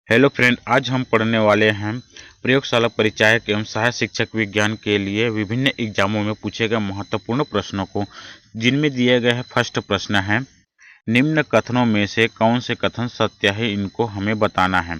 Hello friend, आज हम पढ़ने वाले हैं प्रयोगशाला परिचायक एवं सहायक शिक्षक विज्ञान के लिए विभिन्न एग्जामों में पूछे गए महत्वपूर्ण प्रश्नों को, जिनमें दिए गए हैं। फर्स्ट प्रश्न है, निम्न कथनों में से कौन से कथन सत्य है, इनको हमें बताना है।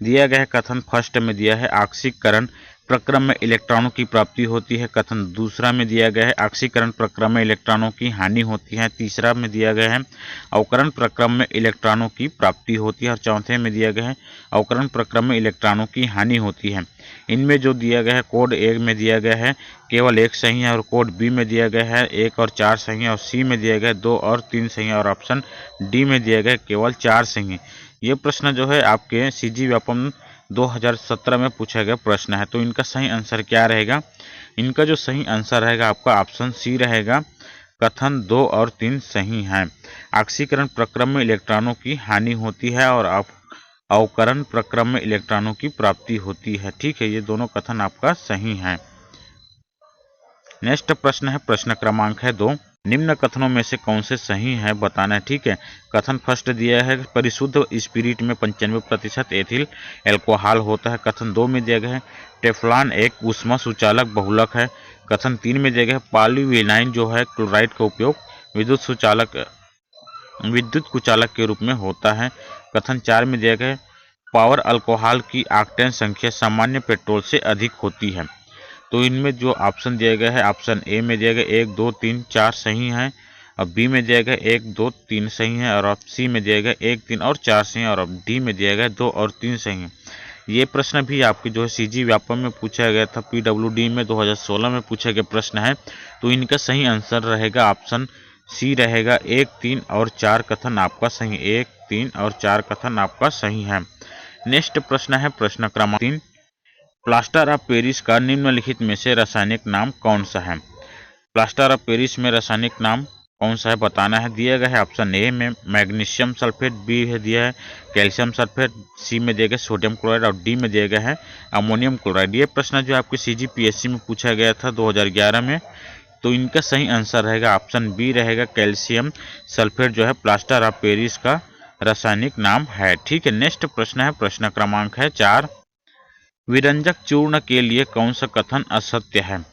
दिया गया है कथन फर्स्ट में दिया है आक्सीकरण प्रक्रम में इलेक्ट्रॉनों की प्राप्ति होती है। कथन दूसरा में दिया गया है आक्सीकरण प्रक्रम में इलेक्ट्रॉनों की हानि होती है। तीसरा में दिया गया है अवकरण प्रक्रम में इलेक्ट्रॉनों की प्राप्ति होती है। और चौथे में दिया गया है अवकरण प्रक्रम में इलेक्ट्रॉनों की हानि होती है। इनमें जो दिया गया है कोड ए में दिया गया है केवल एक सही है, और कोड बी में दिया गया है 1 और 4 सही है, और सी में दिया गया है 2 और 3 सही है, और ऑप्शन डी में दिया गया है केवल 4 सही है। ये प्रश्न जो है आपके सीजी व्यापम 2017 में पूछा गया प्रश्न है। तो इनका सही आंसर क्या रहेगा? इनका जो सही आंसर रहेगा आपका ऑप्शन सी रहेगा। कथन 2 और 3 सही हैं। ऑक्सीकरण प्रक्रम में इलेक्ट्रॉनों की हानि होती है और अवकरण प्रक्रम में इलेक्ट्रॉनों की प्राप्ति होती है। ठीक है, ये दोनों कथन आपका सही है। नेक्स्ट प्रश्न है, प्रश्न क्रमांक है 2, निम्न कथनों में से कौन से सही है बताना है। ठीक है, कथन फर्स्ट दिया है परिशुद्ध स्पिरिट में 95% एथिल एल्कोहल होता है। कथन 2 में दिया गया है टेफ्लॉन एक ऊष्मा सुचालक बहुलक है। कथन 3 में दिया गया है पॉलीविनाइल जो है क्लोराइड का उपयोग विद्युत कुचालक के रूप में होता है। कथन 4 में दिया गया है पावर अल्कोहल की ऑक्टेन संख्या सामान्य पेट्रोल से अधिक होती है। तो इनमें जो ऑप्शन दिया गया है, ऑप्शन ए में दिया गया 1 2 3 4 सही है, और बी में दिया गया 1 2 3 सही है, और सी में दिया गया 1 3 और 4 सही है, और अब डी में दिया गया 2 और 3 सही है। ये प्रश्न भी आपके जो है सीजी व्यापम में पूछा गया था, पीडब्ल्यूडी में 2016 में पूछा गया प्रश्न है। तो इनका सही आंसर रहेगा ऑप्शन सी रहेगा। 1 3 और 4 कथन आपका सही, 1 3 और 4 कथन आपका सही है। नेक्स्ट प्रश्न है, प्रश्न क्रमांक 3, प्लास्टर ऑफ पेरिस का निम्नलिखित में से रासायनिक नाम कौन सा है? प्लास्टर ऑफ पेरिस में रासायनिक नाम कौन सा है बताना है। दिया गया है ऑप्शन ए में मैग्नीशियम सल्फेट, बी है दिया है कैल्शियम सल्फेट, सी में दिया गया सोडियम क्लोराइड, और डी में दिया गया है अमोनियम क्लोराइड। ये प्रश्न जो आपके सीजीपीएससी में पूछा गया था 2011 में। तो इनका सही आंसर रहेगा ऑप्शन बी रहेगा, कैल्शियम सल्फेट जो है प्लास्टर ऑफ पेरिस का रासायनिक नाम है। ठीक है, नेक्स्ट प्रश्न है, प्रश्न क्रमांक है 4, विरंजक चूर्ण के लिए कौन सा कथन असत्य है?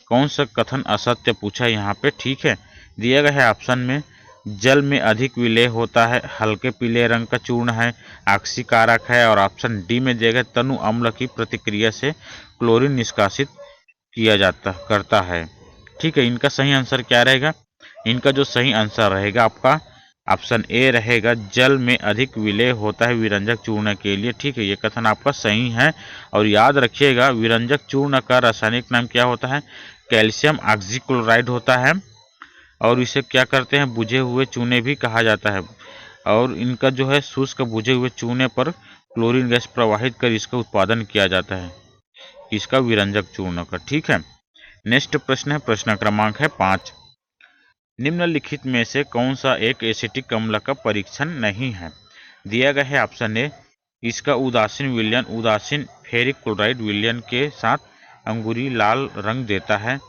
कौन सा कथन असत्य पूछा यहाँ पे। ठीक है, दिया गया है ऑप्शन में जल में अधिक विलेय होता है, हल्के पीले रंग का चूर्ण है, ऑक्सीकारक है, और ऑप्शन डी में दिया गया तनु अम्ल की प्रतिक्रिया से क्लोरीन निष्कासित किया जाता करता है। ठीक है, इनका सही आंसर क्या रहेगा? इनका जो सही आंसर रहेगा आपका ऑप्शन ए रहेगा, जल में अधिक विलेय होता है विरंजक चूर्ण के लिए। ठीक है, ये कथन आपका सही है। और याद रखिएगा विरंजक चूर्ण का रासायनिक नाम क्या होता है? कैल्शियम ऑक्सीक्लोराइड होता है, और इसे क्या करते हैं, बुझे हुए चूने भी कहा जाता है। और इनका जो है शुष्क बुझे हुए चूने पर क्लोरीन गैस प्रवाहित कर इसका उत्पादन किया जाता है, इसका विरंजक चूर्ण का। ठीक है, नेक्स्ट प्रश्न है, प्रश्न क्रमांक है 5, निम्नलिखित में से कौन सा एक एसिटिक अम्ल का परीक्षण नहीं है? दिया गया है ऑप्शन ए, इसका उदासीन फेरिक क्लोराइड विलयन के साथ अंगूरी लाल रंग देता है।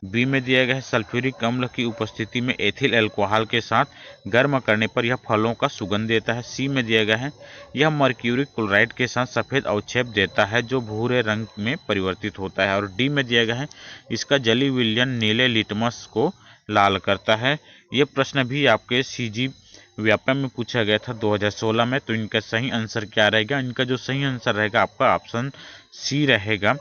बी में दिया गया है सल्फ्यूरिक अम्ल की उपस्थिति में एथिल अल्कोहल के साथ गर्म करने पर यह फलों का सुगंध देता है। सी में दिया गया है यह मर्क्यूरिक क्लोराइड के साथ सफ़ेद अवक्षेप देता है जो भूरे रंग में परिवर्तित होता है। और डी में दिया गया है इसका जली विलयन नीले लिटमस को लाल करता है। ये प्रश्न भी आपके सीजी व्यापम में पूछा गया था 2016 में। तो इनका सही आंसर क्या रहेगा? इनका जो सही आंसर रहेगा आपका ऑप्शन सी रहेगा।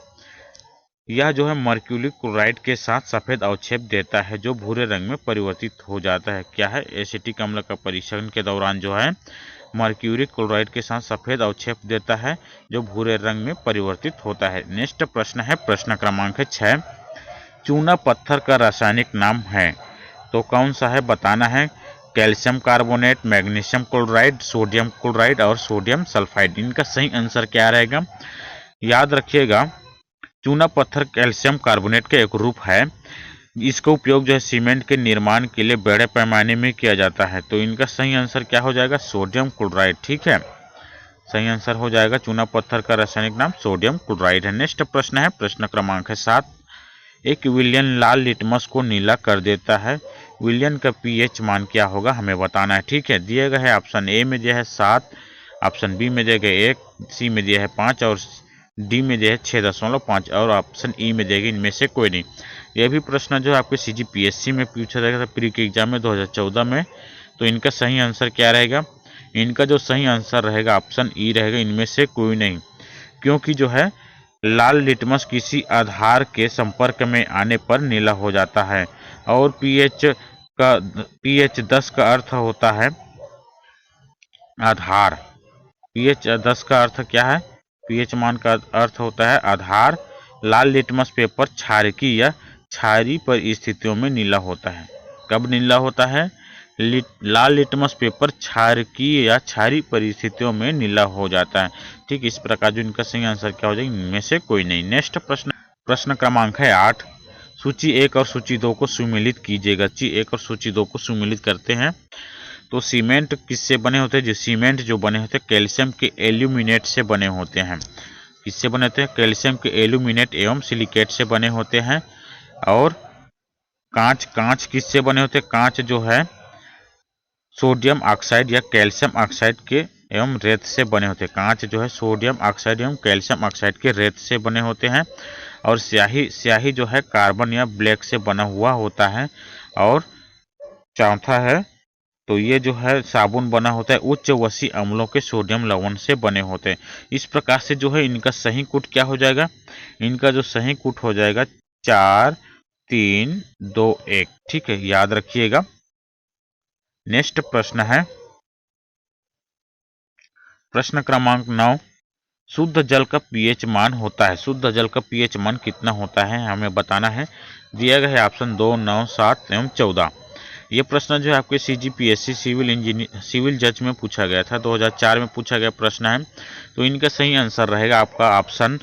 यह जो है मर्क्यूरिक क्लोराइड के साथ सफ़ेद अवक्षेप देता है जो भूरे रंग में परिवर्तित हो जाता है। क्या है? एसिटिक अम्ल का परीक्षण के दौरान जो है मर्क्यूरिक क्लोराइड के साथ सफ़ेद अवक्षेप देता है जो भूरे रंग में परिवर्तित होता है। नेक्स्ट प्रश्न है, प्रश्न क्रमांक है 6, चूना पत्थर का रासायनिक नाम है, तो कौन सा है बताना है। Calcium carbonate, magnesium chloride, sodium chloride और सोडियम सल्फाइड। इनका सही आंसर क्या रहेगा? याद रखिएगा चूना पत्थर कैल्शियम कार्बोनेट का एक रूप है। इसका उपयोग जो है सीमेंट के निर्माण के लिए बड़े पैमाने में किया जाता है। तो इनका सही आंसर क्या हो जाएगा? Sodium chloride. ठीक है, सही आंसर हो जाएगा चूना पत्थर का रासायनिक नाम सोडियम क्लोराइड है। नेक्स्ट प्रश्न है, प्रश्न क्रमांक है 7, एक विलयन लाल लिटमस को नीला कर देता है, विलयन का पीएच मान क्या होगा हमें बताना है। ठीक है, दिए गए है ऑप्शन ए में दिया है 7, ऑप्शन बी में दिया गया 1, सी में दिया है 5 और डी में दिया है 6.5 और ऑप्शन ई में दिया गया इनमें से कोई नहीं। यह भी प्रश्न जो है आपके CGPSC में पूछा गया था प्री के एग्जाम में 2014 में। तो इनका सही आंसर क्या रहेगा? इनका जो सही आंसर रहेगा ऑप्शन ई रहेगा, इनमें से कोई नहीं। क्योंकि जो है लाल लिटमस किसी आधार के संपर्क में आने पर नीला हो जाता है और pH 10 का अर्थ होता है आधार। pH 10 का अर्थ क्या है? pH मान का अर्थ होता है आधार। लाल लिटमस पेपर क्षारकी या क्षारीय परिस्थितियों में नीला होता है। कब नीला होता है? लाल लिटमस पेपर क्षारकीय या क्षारीय परिस्थितियों में नीला हो जाता है। ठीक, इस प्रकार जो इनका सही आंसर क्या हो जाएगा? इनमें से कोई नहीं। नेक्स्ट प्रश्न क्रमांक है 8। सूची 1 और सूची 2 को सुमेलित कीजिएगा। सूची 1 और सूची 2 को सुमेलित करते हैं। तो सीमेंट किससे बने होते हैं? जो सीमेंट जो बने होते हैं कैल्शियम के एल्यूमिनेट से बने होते हैं। किससे बने होते हैं? कैल्शियम के एल्यूमिनेट एवं सिलिकेट से बने होते हैं। और कांच किससे बने होते हैं? कांच जो है सोडियम ऑक्साइड या कैल्शियम ऑक्साइड के एवं रेत से बने होते हैं। कांच जो है सोडियम ऑक्साइड एवं कैल्शियम ऑक्साइड के रेत से बने होते हैं। और स्याही जो है कार्बन या ब्लैक से बना हुआ होता है। और चौथा है तो ये जो है साबुन बना होता है उच्च वसी अम्लों के सोडियम लवण से बने होते हैं। इस प्रकार से जो है इनका सही कूट क्या हो जाएगा? इनका जो सही कूट हो जाएगा 4, 3, 2, 1। ठीक है, याद रखिएगा। नेक्स्ट प्रश्न है प्रश्न क्रमांक 9। शुद्ध जल का pH मान होता है। शुद्ध जल का pH मान कितना होता है हमें बताना है। दिया गया है ऑप्शन 2, 9, 7 एवं 14। ये प्रश्न जो है आपके CGPSC सिविल जज में पूछा गया था, 2004 में पूछा गया प्रश्न है। तो इनका सही आंसर रहेगा आपका ऑप्शन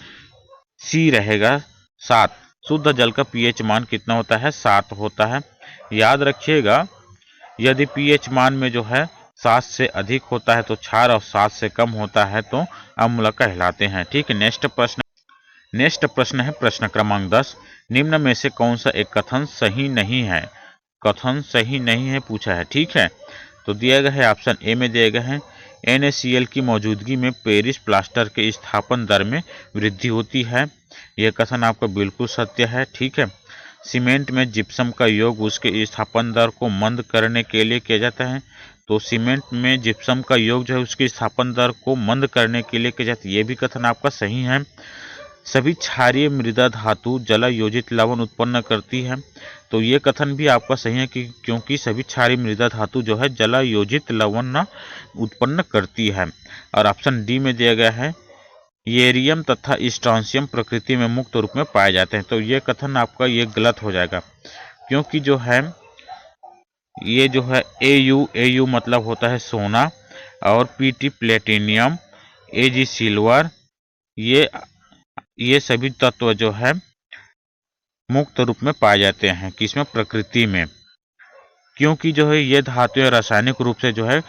सी रहेगा 7। शुद्ध जल का pH मान कितना होता है? 7 होता है। याद रखिएगा, यदि pH मान में जो है 7 से अधिक होता है तो क्षार और 7 से कम होता है तो अम्ल कहलाते हैं। ठीक है, नेक्स्ट प्रश्न है प्रश्न क्रमांक 10। निम्न में से कौन सा एक कथन सही नहीं है? कथन सही नहीं है पूछा है। ठीक है, तो दिया गया है ऑप्शन ए में दिया गया है NaCl की मौजूदगी में पेरिस प्लास्टर के स्थापन दर में वृद्धि होती है। यह कथन आपका बिल्कुल सत्य है। ठीक है, सीमेंट में जिप्सम का योग उसके स्थापन दर को मंद करने के लिए किया जाता है। तो सीमेंट में जिप्सम का योग जो है उसकी स्थापन दर को मंद करने के लिए किया जाता है। ये भी कथन आपका सही है। सभी क्षारीय मृदा धातु जलायोजित लवण उत्पन्न करती है। तो ये कथन भी आपका सही है कि क्योंकि सभी क्षारीय मृदा धातु जो है जलायोजित लवण उत्पन्न करती है। और ऑप्शन डी में दिया गया है येरियम तथा स्ट्रोंशियम प्रकृति में मुक्त रूप में पाए जाते हैं। तो ये कथन आपका ये गलत हो जाएगा, क्योंकि जो है ये जो है AU मतलब होता है सोना, और PT प्लेटिनियम, AG सिल्वर, ये सभी तत्व जो है मुक्त रूप में पाए जाते हैं। किसमें? प्रकृति में। क्योंकि जो है ये धातुएं रासायनिक रूप से जो है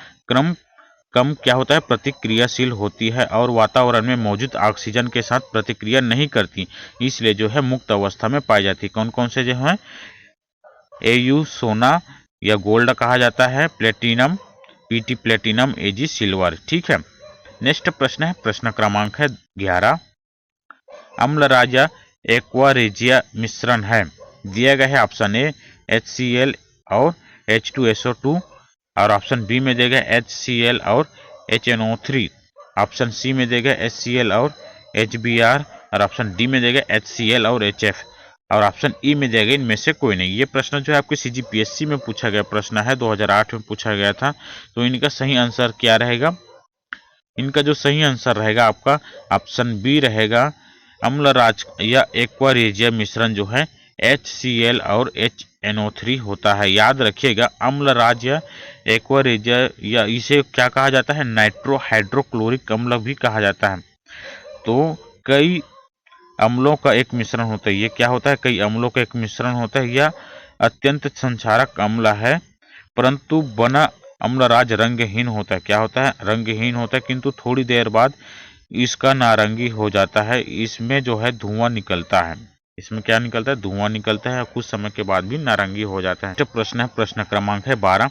कम क्या होता है प्रतिक्रियाशील होती है और वातावरण में मौजूद ऑक्सीजन के साथ प्रतिक्रिया नहीं करती, इसलिए जो है मुक्त अवस्था में पाई जाती है। कौन कौन से जो है? AU सोना या गोल्ड कहा जाता है, platinum PT platinum, AG silver. ठीक है, नेक्स्ट प्रश्न है प्रश्न क्रमांक है 11। अम्लराजा एक्वा रेजिया मिश्रण है। दिया गया है ऑप्शन ए HCl और H2SO2, और ऑप्शन बी में दिया गया HCl और HNO3, ऑप्शन सी में दिया गया HCl और HBr, और ऑप्शन डी में दिया गया HCl और HF, और ऑप्शन ई में दिया गया इनमें से कोई नहीं। ये प्रश्न जो है आपके CGPSC में पूछा गया प्रश्न है, 2008 में पूछा गया था। तो इनका सही आंसर क्या रहेगा? इनका जो सही आंसर रहेगा आपका ऑप्शन बी रहेगा। अम्लराज या एक्वा रेजिया मिश्रण जो है HCl और HNO3 होता है। याद रखिएगा, अम्लराज या एक्वा रेजिया या इसे क्या कहा जाता है? नाइट्रो हाइड्रोक्लोरिक अम्ल भी कहा जाता है। तो कई अम्लों का एक मिश्रण होता है। ये क्या होता है? कई अम्लों का एक मिश्रण होता है। यह अत्यंत संक्षारक अम्ल है, परंतु बना अम्लराज रंगहीन होता है। क्या होता है? रंगहीन होता है, किंतु थोड़ी देर बाद इसका नारंगी हो जाता है। इसमें जो है धुआं निकलता है। इसमें क्या निकलता है? धुआं निकलता है, कुछ समय के बाद भी नारंगी हो जाता है। प्रश्न है प्रश्न क्रमांक है 12।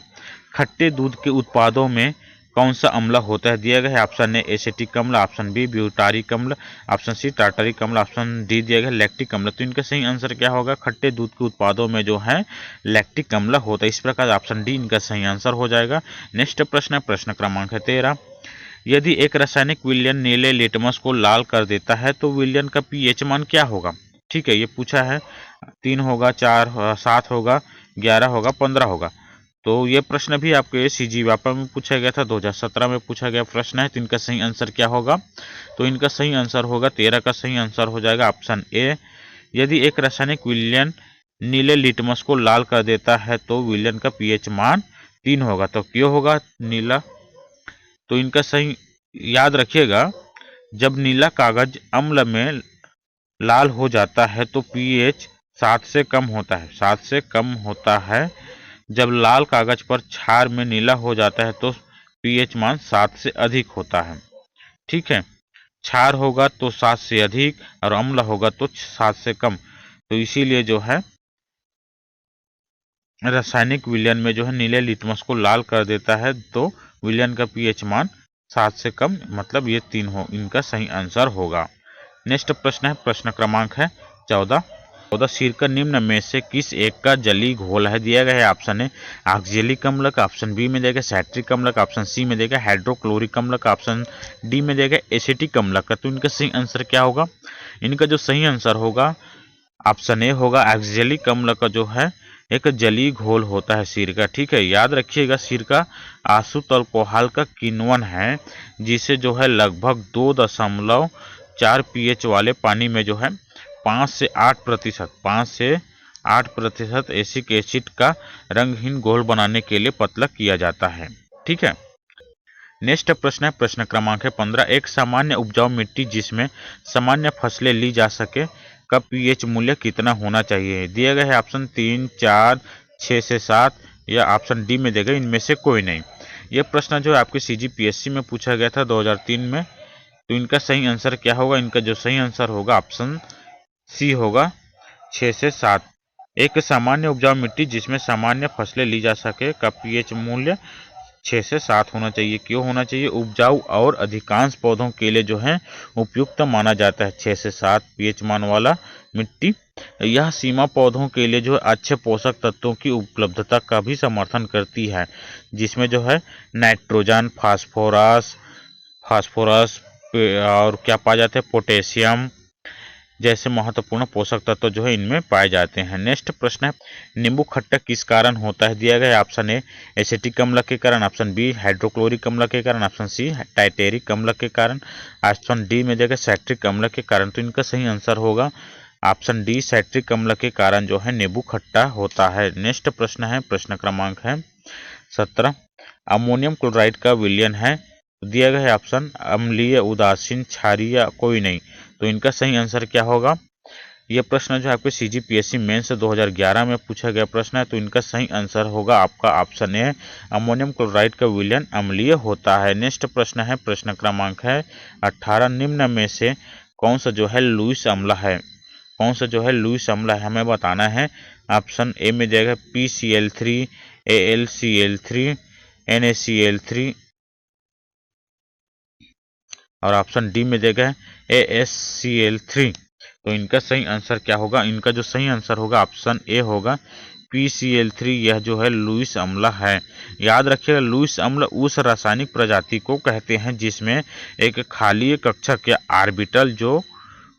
खट्टे दूध के उत्पादों में कौन सा अम्ल होता है? दिया गया है ऑप्शन ए एसिटिक अम्ल, ऑप्शन बी ब्यूटारिक अम्ल, ऑप्शन सी टार्टारिक अम्ल, ऑप्शन डी दिया गया लैक्टिक अम्ल। तो इनका सही आंसर क्या होगा? खट्टे दूध के उत्पादों में जो है लैक्टिक अम्ल होता है। इस प्रकार ऑप्शन डी इनका सही आंसर हो जाएगा। नेक्स्ट प्रश्न है, प्रश्न क्रमांक है 13। यदि एक रासायनिक विलयन नीले लिटमस को लाल कर देता है तो विलयन का पीएच मान क्या होगा? ठीक है, ये पूछा है। 3 होगा, 4 7 होगा, 11 होगा, 15 होगा। तो ये प्रश्न भी आपके सीजी व्यापक में पूछा गया था, 2017 में पूछा गया प्रश्न है। तो इनका सही आंसर क्या होगा? तो इनका सही आंसर होगा 13 का सही आंसर हो जाएगा ऑप्शन ए। यदि एक रासायनिक विलयन नीले लिटमस को लाल कर देता है तो विलयन का पीएच मान 3 होगा। तो क्यों होगा नीला? तो इनका सही याद रखिएगा, जब नीला कागज अम्ल में लाल हो जाता है तो पीएच 7 से कम होता है, 7 से कम होता है। जब लाल कागज पर क्षार में नीला हो जाता है तो पीएच मान 7 से अधिक होता है। ठीक है, क्षार होगा तो 7 से अधिक और अम्ल होगा तो 7 से कम। तो इसीलिए जो है रासायनिक विलयन में जो है नीले लिटमस को लाल कर देता है तो विलयन का पीएच मान 7 से कम, मतलब ये 3 हो, इनका सही आंसर होगा। नेक्स्ट प्रश्न है, प्रश्न क्रमांक है 14। सिरका निम्न में से किस एक का जलीय घोल है? दिया गया है ऑप्शन ए ऑक्जेलिक अम्ल का, ऑप्शन बी में देगा सैट्रिक अम्ल का, ऑप्शन सी में देगा हाइड्रोक्लोरिक अम्ल का, ऑप्शन डी में देगा एसिटिक अम्ल का। तो इनका सही आंसर क्या होगा? इनका जो सही आंसर होगा ऑप्शन ए होगा। ऑक्जेलिक अम्ल का जो है एक जलीय घोल होता है सिरका। ठीक है, याद रखिएगा सिरका आसुत अल्कोहल का किण्वन है, जिसे जो है लगभग 2.4 पीएच वाले पानी में जो है 5 से 8 प्रतिशत एसिक एसिड का रंगहीन घोल बनाने के लिए पतला किया जाता है। ठीक है, नेक्स्ट प्रश्न है, प्रश्न क्रमांक है 15। एक सामान्य उपजाऊ मिट्टी जिसमें सामान्य फसलें ली जा सके का पीएच मूल्य कितना होना चाहिए? दिया गया है ऑप्शन 3, 4, 6 से 7 या ऑप्शन डी में देगा इनमें से कोई नहीं। यह प्रश्न जो है आपके सीजीपीएससी में पूछा गया था 2003 में। तो इनका सही आंसर क्या होगा? इनका जो सही आंसर होगा ऑप्शन सी होगा, 6 से 7। एक सामान्य उपजाऊ मिट्टी जिसमें सामान्य फसलें ली जा सके का पीएच मूल्य 6 से 7 होना चाहिए। क्यों होना चाहिए? उपजाऊ और अधिकांश पौधों के लिए जो है उपयुक्त माना जाता है 6 से 7 पीएच मान वाला मिट्टी। यह सीमा पौधों के लिए जो है अच्छे पोषक तत्वों की उपलब्धता का भी समर्थन करती है, जिसमें जो है नाइट्रोजन, फास्फोरस और क्या पाए जाते हैं, पोटेशियम जैसे महत्वपूर्ण पोषक तत्व जो है इनमें पाए जाते हैं। नेक्स्ट प्रश्न है, नींबू खट्टा किस कारण होता है? दिया गया है ऑप्शन ए एसिटिक अम्ल के कारण, ऑप्शन बी हाइड्रोक्लोरिक अम्ल के कारण, ऑप्शन सी टाइटेरिक अम्ल के कारण, ऑप्शन डी में देगा सैट्रिक अम्ल के कारण। तो इनका सही आंसर होगा ऑप्शन डी सैट्रिक अम्ल के कारण जो है नींबू खट्टा होता है। नेक्स्ट प्रश्न है, प्रश्न क्रमांक है 17। अमोनियम क्लोराइड का विलयन है? दिया गया है ऑप्शन अम्लीय, उदासीन, क्षारीय, कोई नहीं। तो इनका सही आंसर क्या होगा? यह प्रश्न जो आपके सीजीपीएससी मेंस 2011 में पूछा गया प्रश्न है। तो इनका सही आंसर होगा आपका ऑप्शन ए, अमोनियम क्लोराइड का विलयन अम्लीय होता है। नेक्स्ट प्रश्न है, प्रश्न क्रमांक है 18। निम्न में से कौन सा जो है लुईस अम्ल है? कौन सा जो है लुईस अम्ल है हमें बताना है। ऑप्शन ए में जाएगा PCl3, AlCl3, NaCl3 और ऑप्शन डी में देगा AsCl3। तो इनका सही आंसर क्या होगा? इनका जो सही आंसर होगा ऑप्शन ए होगा, PCl3। यह जो है लुईस अम्ल है। याद रखिएगा, लुईस अम्ल उस रासायनिक प्रजाति को कहते हैं जिसमें एक खाली कक्षक या ऑर्बिटल जो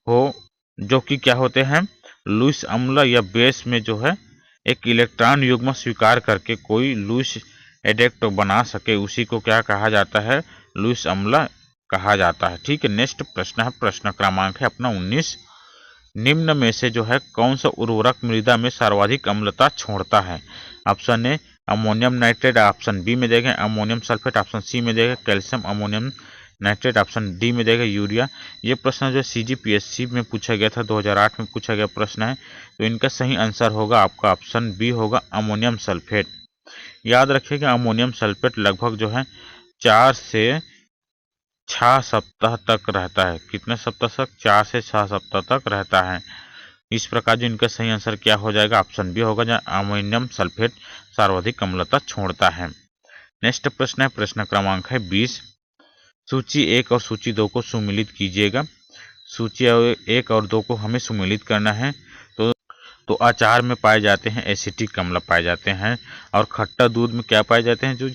हो, जो कि क्या होते हैं, लुईस अम्ल या बेस में जो है एक इलेक्ट्रॉन युग्म स्वीकार करके कोई लुईस एडेक्ट बना सके, उसी को क्या कहा जाता है? लुईस अम्ल कहा जाता है। ठीक है, नेक्स्ट प्रश्न है, प्रश्न क्रमांक है अपना 19। निम्न में से जो है कौन सा उर्वरक मृदा में सर्वाधिक अम्लता छोड़ता है? Option A ammonium nitrate, option B में देगा अमोनियम सल्फेट, ऑप्शन सी में देगा calcium ammonium nitrate, option D में देगा यूरिया। ये प्रश्न जो सीजीपीएससी में पूछा गया था, 2008 में पूछा गया प्रश्न है। तो इनका सही आंसर होगा आपका ऑप्शन बी होगा, अमोनियम सल्फेट। याद रखिएगा, अमोनियम सल्फेट लगभग जो है 4 से 6 सप्ताह तक रहता है। कितने सप्ताह तक? 4 से 6 सप्ताह तक रहता है। इस प्रकार जो इनका सही आंसर क्या हो जाएगा? ऑप्शन बी होगा, जहाँ अमोनियम सल्फेट सर्वाधिक अम्लता छोड़ता है। नेक्स्ट प्रश्न है, प्रश्न क्रमांक है 20। सूची 1 और सूची 2 को सुमेलित कीजिएगा। सूची 1 और 2 को हमें सुमेलित करना है। तो अचार में पाए जाते हैं एसिटिक अम्ल पाए जाते हैं, और खट्टा दूध में क्या पाए जाते हैं, जो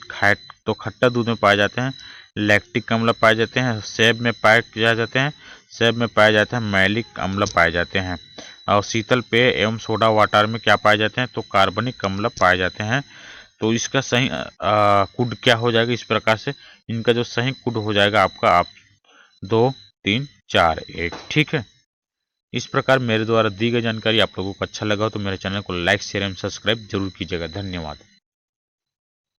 तो खट्टा दूध में पाए जाते हैं लैक्टिक अम्ल पाए जाते हैं। सेब में पाए जाते हैं, सेब में पाए जाते हैं मैलिक अम्ल पाए जाते हैं। और शीतल पेय एवं सोडा वाटर में क्या पाए जाते हैं, तो कार्बनिक अम्ल पाए जाते हैं। तो इसका सही कुड क्या हो जाएगा, इस प्रकार से इनका जो सही कुड हो जाएगा आपका 2 3 4 1। ठीक है। इस प्रकार मेरे द्वारा दी गई जानकारी आप लोगों को अच्छा लगा हो तो मेरे चैनल को लाइक शेयर एवं सब्सक्राइब जरूर कीजिएगा। धन्यवाद।